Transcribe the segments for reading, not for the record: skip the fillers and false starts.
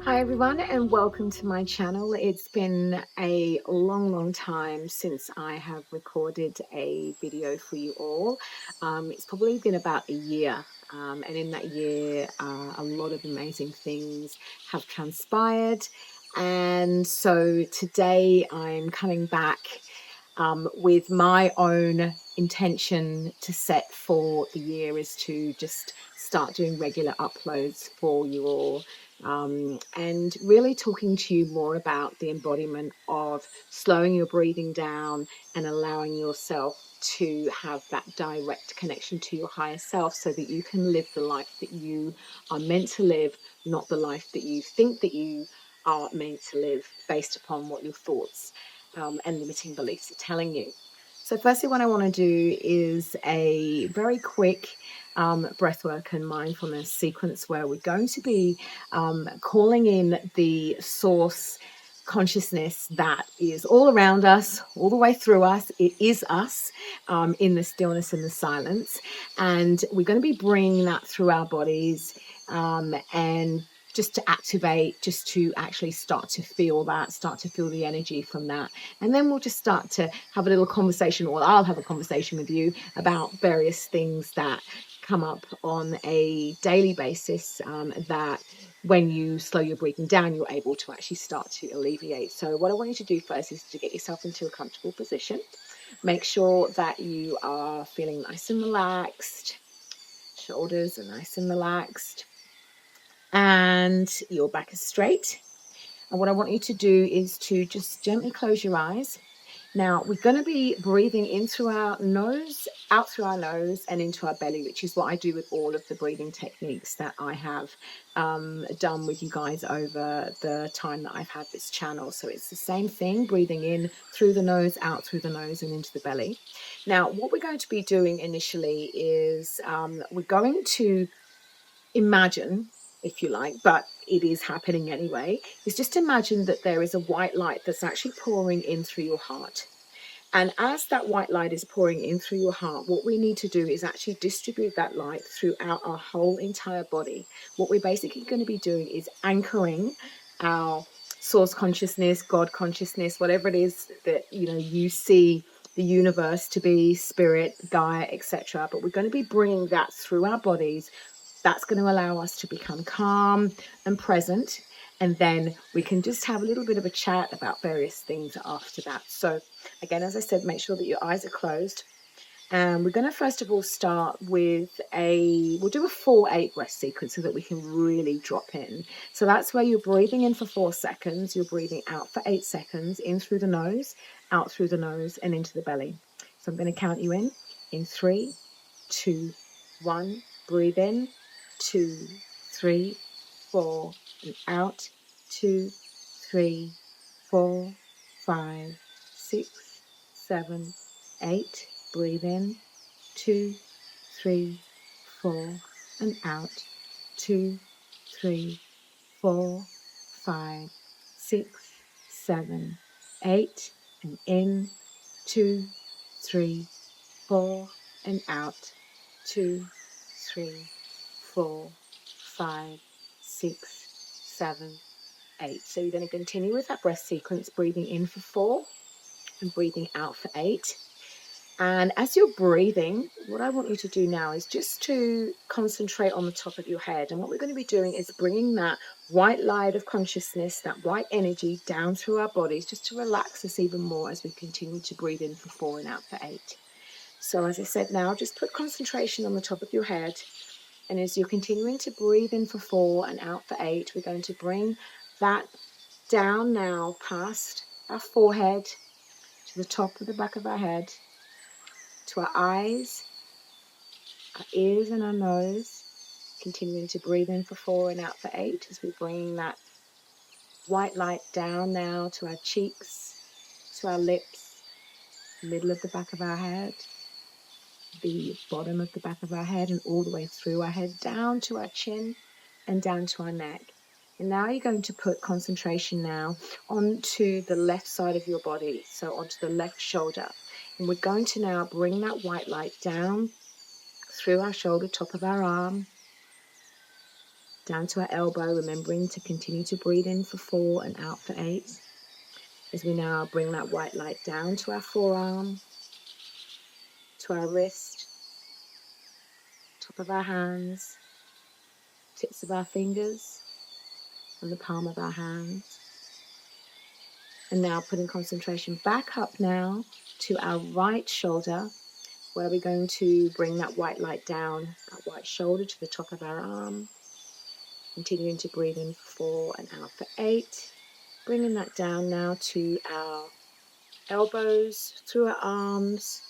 Hi everyone and welcome to my channel. It's been a long time since I have recorded a video for you all. It's probably been about a year, and in that year a lot of amazing things have transpired, and so today I'm coming back with my own intention to set for the year is to just start doing regular uploads for you all, and really talking to you more about the embodiment of slowing your breathing down and allowing yourself to have that direct connection to your higher self so that you can live the life that you are meant to live, not the life that you think that you are meant to live based upon what your thoughts and limiting beliefs are telling you. So firstly, what I want to do is a very quick breathwork and mindfulness sequence where we're going to be calling in the source consciousness that is all around us, all the way through us. It is us, in the stillness and the silence. And we're going to be bringing that through our bodies, and just to activate, just to actually start to feel that, start to feel the energy from that. And then we'll just start to have a little conversation, or I'll have a conversation with you about various things that come up on a daily basis, that when you slow your breathing down, you're able to actually start to alleviate. So what I want you to do first is to get yourself into a comfortable position. Make sure that you are feeling nice and relaxed. Shoulders are nice and relaxed. And your back is straight. And what I want you to do is to just gently close your eyes. Now, we're going to be breathing in through our nose, out through our nose, and into our belly, which is what I do with all of the breathing techniques that I have done with you guys over the time that I've had this channel. So it's the same thing, breathing in through the nose, out through the nose, and into the belly. Now, what we're going to be doing initially is we're going to imagine, if you like, but it is happening anyway, is just imagine that there is a white light that's actually pouring in through your heart. And as that white light is pouring in through your heart, what we need to do is actually distribute that light throughout our whole entire body. What we're basically going to be doing is anchoring our source consciousness, God consciousness, whatever it is that you see the universe to be, spirit, Gaia, etc. But we're going to be bringing that through our bodies. That's going to allow us to become calm and present. And then we can just have a little bit of a chat about various things after that. So again, as I said, make sure that your eyes are closed. And we're going to first of all start with we'll do a 4-8 breath sequence so that we can really drop in. So that's where you're breathing in for 4 seconds. You're breathing out for 8 seconds, in through the nose, out through the nose, and into the belly. So I'm going to count you in 3, 2, 1. Breathe in, 2, 3, 4, and out, 2, 3, 4, 5, 6, 7, 8. Breathe in, 2, 3, 4, and out, 2, 3, 4, 5, 6, 7, 8, and in, 2, 3, 4, and out, 2, 3, 4, 5, 6, 7, 8. So you're going to continue with that breath sequence, breathing in for 4 and breathing out for 8. And as you're breathing, what I want you to do now is just to concentrate on the top of your head. And what we're going to be doing is bringing that white light of consciousness, that white energy down through our bodies, just to relax us even more as we continue to breathe in for 4 and out for 8. So as I said, now just put concentration on the top of your head. And as you're continuing to breathe in for 4 and out for 8, we're going to bring that down now past our forehead, to the top of the back of our head, to our eyes, our ears, and our nose. Continuing to breathe in for 4 and out for 8 as we bring that white light down now to our cheeks, to our lips, middle of the back of our head, the bottom of the back of our head, and all the way through our head, down to our chin and down to our neck. And now you're going to put concentration now onto the left side of your body, so onto the left shoulder. And we're going to now bring that white light down through our shoulder, top of our arm, down to our elbow, remembering to continue to breathe in for 4 and out for 8. As we now bring that white light down to our forearm, to our wrist, top of our hands, tips of our fingers, and the palm of our hands. And now putting concentration back up now to our right shoulder, where we're going to bring that white light down, that white shoulder to the top of our arm. Continuing to breathe in for 4 and out for 8. Bringing that down now to our elbows, through our arms,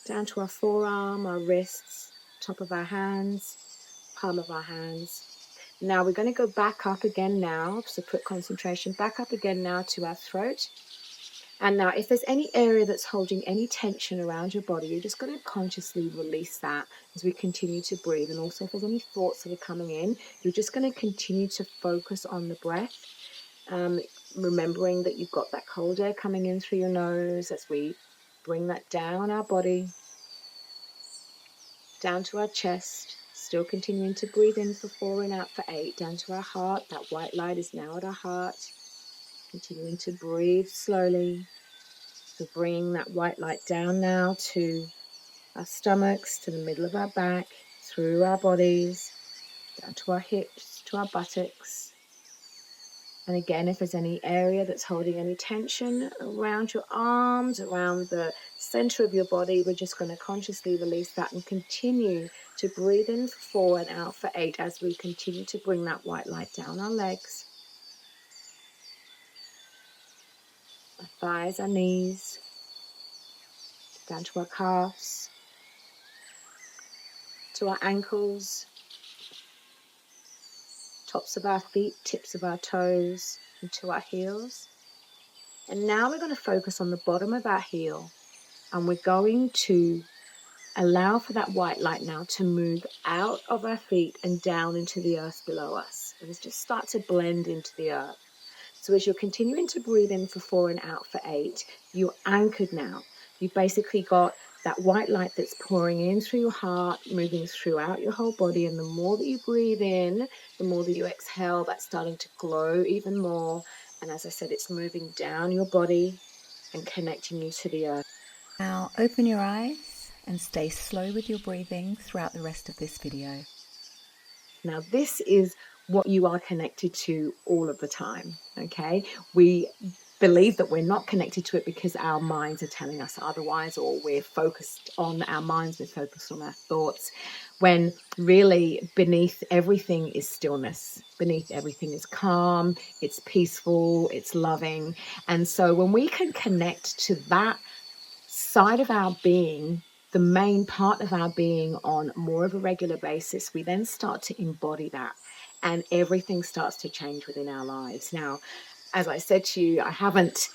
down to our forearm, our wrists, top of our hands, palm of our hands. Now we're going to go back up again now, so put concentration back up again now to our throat. And now if there's any area that's holding any tension around your body, you're just going to consciously release that as we continue to breathe. And also if there's any thoughts that are coming in, you're just going to continue to focus on the breath. Remembering that you've got that cold air coming in through your nose as we bring that down our body, down to our chest, still continuing to breathe in for 4 and out for 8, down to our heart. That white light is now at our heart. Continuing to breathe slowly. So bringing that white light down now to our stomachs, to the middle of our back, through our bodies, down to our hips, to our buttocks. And again, if there's any area that's holding any tension around your arms, around the center of your body, we're just going to consciously release that and continue to breathe in for 4 and out for 8 as we continue to bring that white light down our legs, our thighs, our knees, down to our calves, to our ankles, tops of our feet, tips of our toes, and to our heels. And now we're going to focus on the bottom of our heel, and we're going to allow for that white light now to move out of our feet and down into the earth below us. And just start to blend into the earth. So as you're continuing to breathe in for 4 and out for 8, you're anchored now. You've basically got that white light that's pouring in through your heart, moving throughout your whole body. And the more that you breathe in, the more that you exhale, that's starting to glow even more. And as I said, it's moving down your body and connecting you to the earth. Now open your eyes and stay slow with your breathing throughout the rest of this video. Now this is what you are connected to all of the time, okay? We believe that we're not connected to it because our minds are telling us otherwise, or we're focused on our minds, we're focused on our thoughts, when really beneath everything is stillness. Beneath everything is calm, it's peaceful, it's loving. And so when we can connect to that side of our being, the main part of our being, on more of a regular basis, we then start to embody that, and everything starts to change within our lives. Now, as I said to you, I haven't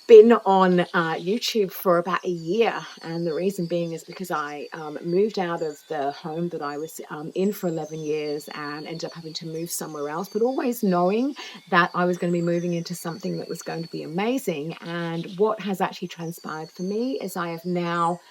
been on YouTube for about a year, and the reason being is because I moved out of the home that I was in for 11 years and ended up having to move somewhere else, but always knowing that I was going to be moving into something that was going to be amazing. And what has actually transpired for me is I have now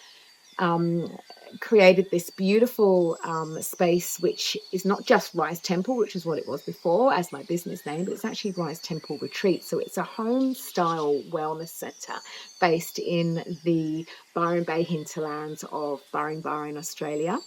created this beautiful space, which is not just Rise Temple, which is what it was before as my business name, but it's actually Rise Temple Retreat. So it's a home style wellness center based in the Byron Bay hinterlands of Byron in Australia.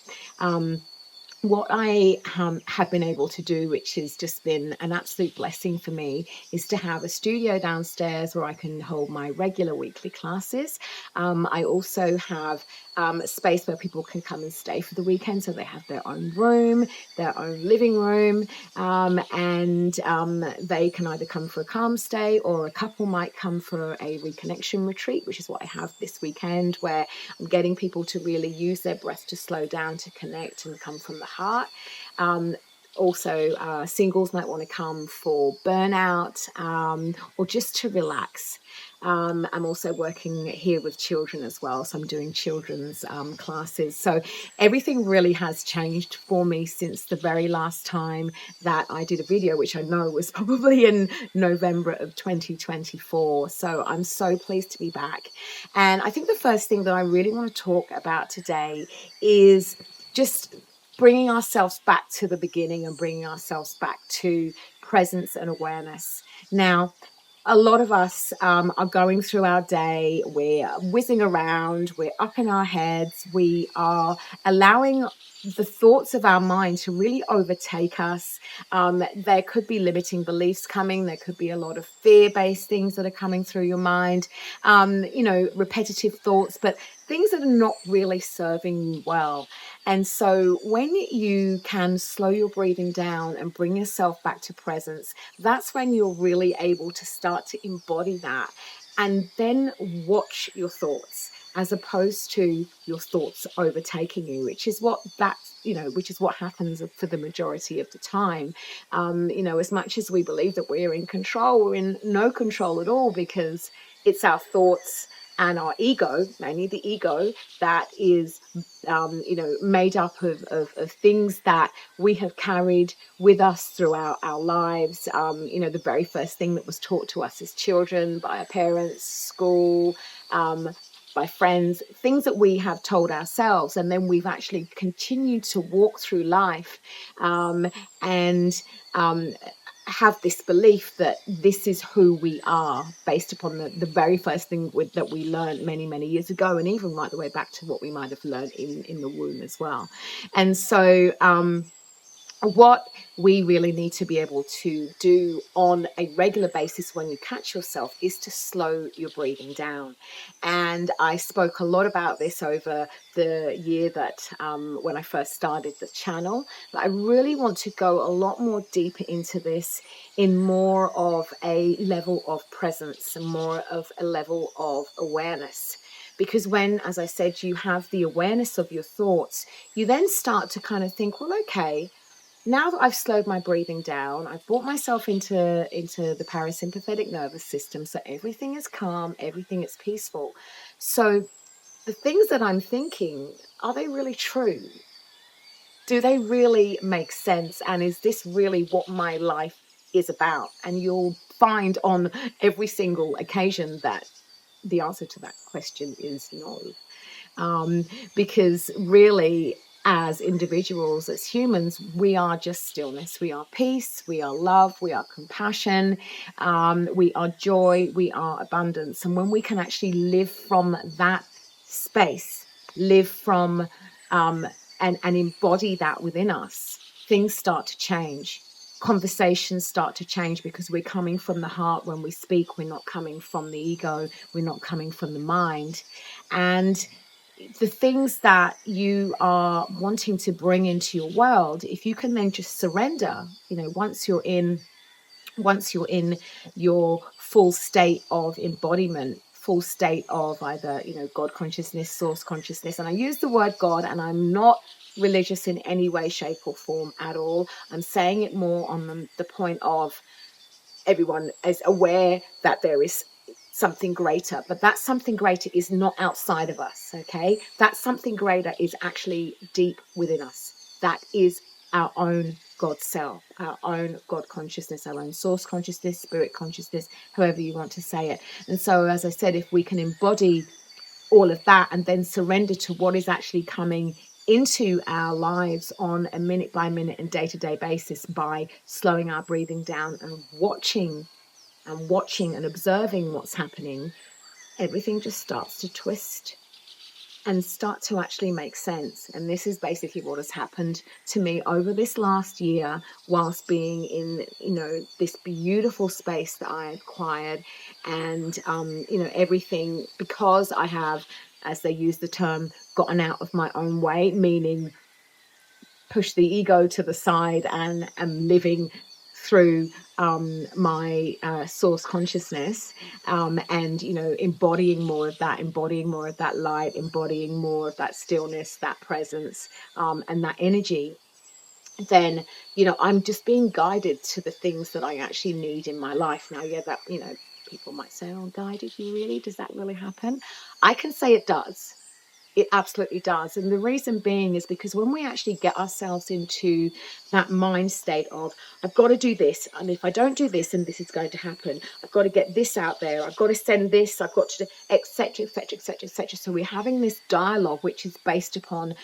What I have been able to do, which has just been an absolute blessing for me, is to have a studio downstairs where I can hold my regular weekly classes. I also have a space where people can come and stay for the weekend, so they have their own room, their own living room, and they can either come for a calm stay, or a couple might come for a reconnection retreat, which is what I have this weekend, where I'm getting people to really use their breath to slow down, to connect and come from the heart. Also, singles might want to come for burnout, or just to relax. I'm also working here with children as well, so I'm doing children's classes. So everything really has changed for me since the very last time that I did a video, which I know was probably in November of 2024. So I'm so pleased to be back. And I think the first thing that I really want to talk about today is just bringing ourselves back to the beginning and bringing ourselves back to presence and awareness. Now, a lot of us are going through our day, we're whizzing around, we're up in our heads, we are allowing the thoughts of our mind to really overtake us. There could be limiting beliefs coming, there could be a lot of fear-based things that are coming through your mind, repetitive thoughts, but things that are not really serving you well. And so when you can slow your breathing down and bring yourself back to presence, that's when you're really able to start to embody that and then watch your thoughts as opposed to your thoughts overtaking you, which is what happens for the majority of the time. As much as we believe that we're in control, we're in no control at all, because it's our thoughts and our ego, mainly the ego, that is made up of things that we have carried with us throughout our lives. The very first thing that was taught to us as children by our parents, school, by friends, things that we have told ourselves, and then we've actually continued to walk through life and have this belief that this is who we are, based upon the very first thing that we learned many, many years ago, and even right the way back to what we might have learned in the womb as well. And so what we really need to be able to do on a regular basis when you catch yourself is to slow your breathing down. And I spoke a lot about this over the year that when I first started the channel, but I really want to go a lot more deeper into this in more of a level of presence and more of a level of awareness. Because when, as I said, you have the awareness of your thoughts, you then start to kind of think, well, okay, now that I've slowed my breathing down, I've brought myself into the parasympathetic nervous system, so everything is calm, everything is peaceful. So the things that I'm thinking, are they really true? Do they really make sense? And is this really what my life is about? And you'll find on every single occasion that the answer to that question is no. Because really, as individuals, as humans, we are just stillness, we are peace, we are love, we are compassion, we are joy, we are abundance. And when we can actually live from that space, live from and embody that within us, things start to change. Conversations start to change, because we're coming from the heart when we speak. We're not coming from the ego, we're not coming from the mind. And the things that you are wanting to bring into your world, if you can then just surrender, once you're in your full state of embodiment, full state of either God consciousness, source consciousness. And I use the word God, and I'm not religious in any way, shape or form at all. I'm saying it more on the point of everyone is aware that there is something greater, but that something greater is not outside of us. Okay, that something greater is actually deep within us. That is our own God self, our own God consciousness, our own source consciousness, spirit consciousness, however you want to say it. And so, as I said, if we can embody all of that and then surrender to what is actually coming into our lives on a minute by minute and day-to-day basis, by slowing our breathing down and watching and observing what's happening, everything just starts to twist and start to actually make sense. And this is basically what has happened to me over this last year, whilst being in this beautiful space that I acquired. And everything, because I have, as they use the term, gotten out of my own way, meaning push the ego to the side and am living through my source consciousness, and embodying more of that light, embodying more of that stillness, that presence, and that energy. Then I'm just being guided to the things that I actually need in my life now. Yeah, that people might say, oh, guided, you really, does that really happen? I can say it does. It absolutely does. And the reason being is because when we actually get ourselves into that mind state of, I've got to do this, and if I don't do this, then this is going to happen. I've got to get this out there. I've got to send this. I've got to do, etc., etc., etc., etc. So we're having this dialogue, which is based upon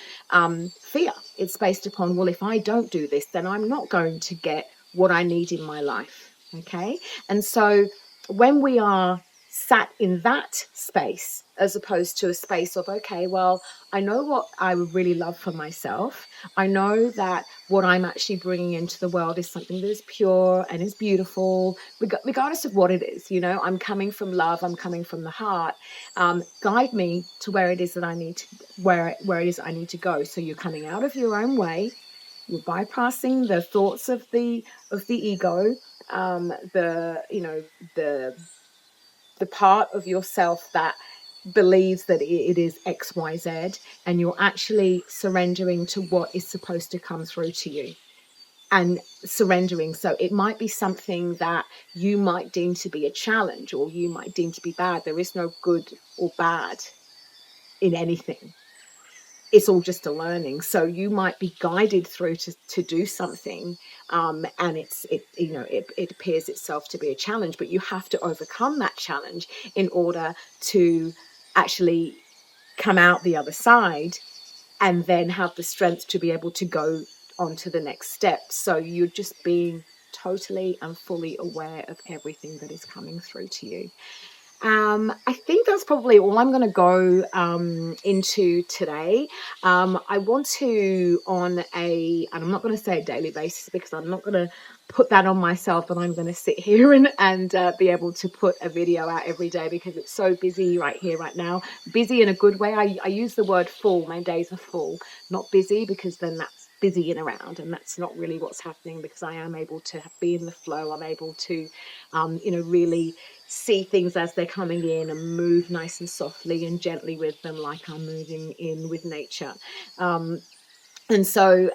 fear. It's based upon, well, if I don't do this, then I'm not going to get what I need in my life. Okay. And so when we are sat in that space, as opposed to a space of, okay, well, I know what I would really love for myself. I know that what I'm actually bringing into the world is something that is pure and is beautiful, regardless of what it is. You know, I'm coming from love. I'm coming from the heart. Guide me to where it is that I need to, where it is I need to go. So you're coming out of your own way. You're bypassing the thoughts of the ego, the part of yourself that believes that it is XYZ, and you're actually surrendering to what is supposed to come through to you, and surrendering. So it might be something that you might deem to be a challenge, or you might deem to be bad. There is no good or bad in anything. It's all just a learning. So you might be guided through to do something, and it appears itself to be a challenge, but you have to overcome that challenge in order to actually come out the other side, and then have the strength to be able to go on to the next step. So you're just being totally and fully aware of everything that is coming through to you. I think that's probably all I'm going to go into today. I want to, and I'm not going to say a daily basis, because I'm not going to put that on myself, and I'm going to sit here and be able to put a video out every day, because it's so busy right here, right now. Busy in a good way. I use the word full. My days are full, not busy, because then that's busy and around, and that's not really what's happening, because I am able to be in the flow. I'm able to, really see things as they're coming in, and move nice and softly and gently with them, like I'm moving in with nature. And so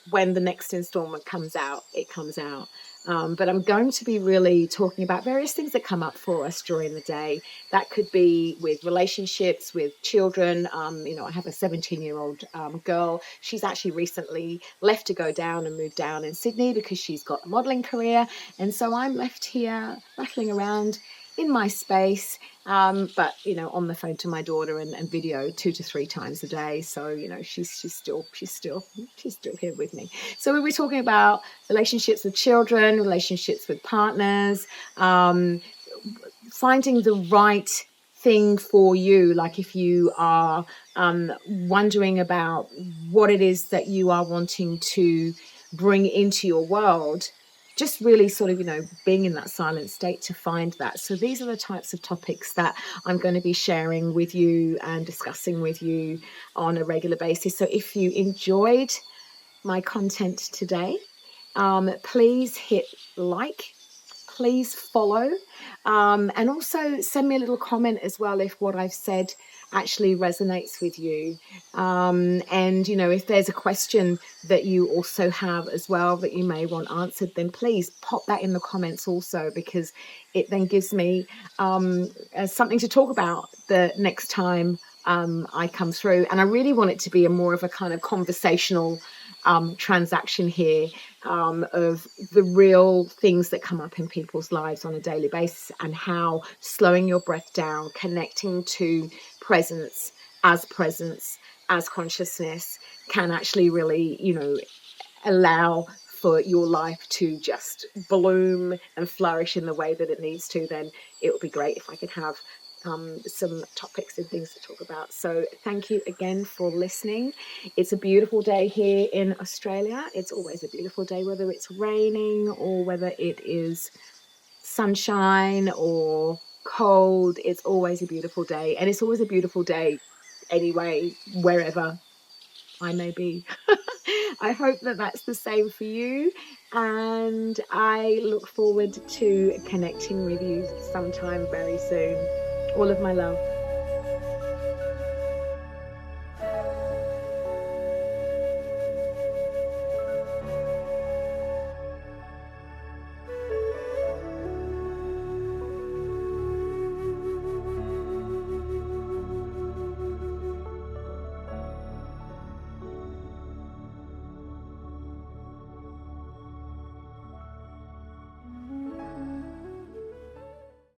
when the next installment comes out, it comes out. But I'm going to be really talking about various things that come up for us during the day. That could be with relationships, with children. I have a 17-year-old girl. She's actually recently left to go down and move down in Sydney, because she's got a modelling career. And so I'm left here rattling around in my space, but on the phone to my daughter, and video 2 to 3 times a day. So she's still here with me. So we were talking about relationships with children, relationships with partners, finding the right thing for you. Like if you are wondering about what it is that you are wanting to bring into your world, just really sort of, being in that silent state to find that. So these are the types of topics that I'm going to be sharing with you and discussing with you on a regular basis. So if you enjoyed my content today, please hit like, please follow, and also send me a little comment as well if what I've said actually resonates with you. And if there's a question that you also have as well that you may want answered, then please pop that in the comments also, because it then gives me something to talk about the next time I come through. And I really want it to be a more of a kind of conversational transaction here, of the real things that come up in people's lives on a daily basis, and how slowing your breath down, connecting to presence as consciousness, can actually really, allow for your life to just bloom and flourish in the way that it needs to. Then it would be great if I could have some topics and things to talk about. So thank you again for listening. It's a beautiful day here in Australia. It's always a beautiful day, whether it's raining or whether it is sunshine or cold. It's always a beautiful day, and it's always a beautiful day anyway, wherever I may be. I hope that that's the same for you, and I look forward to connecting with you sometime very soon. All of my love.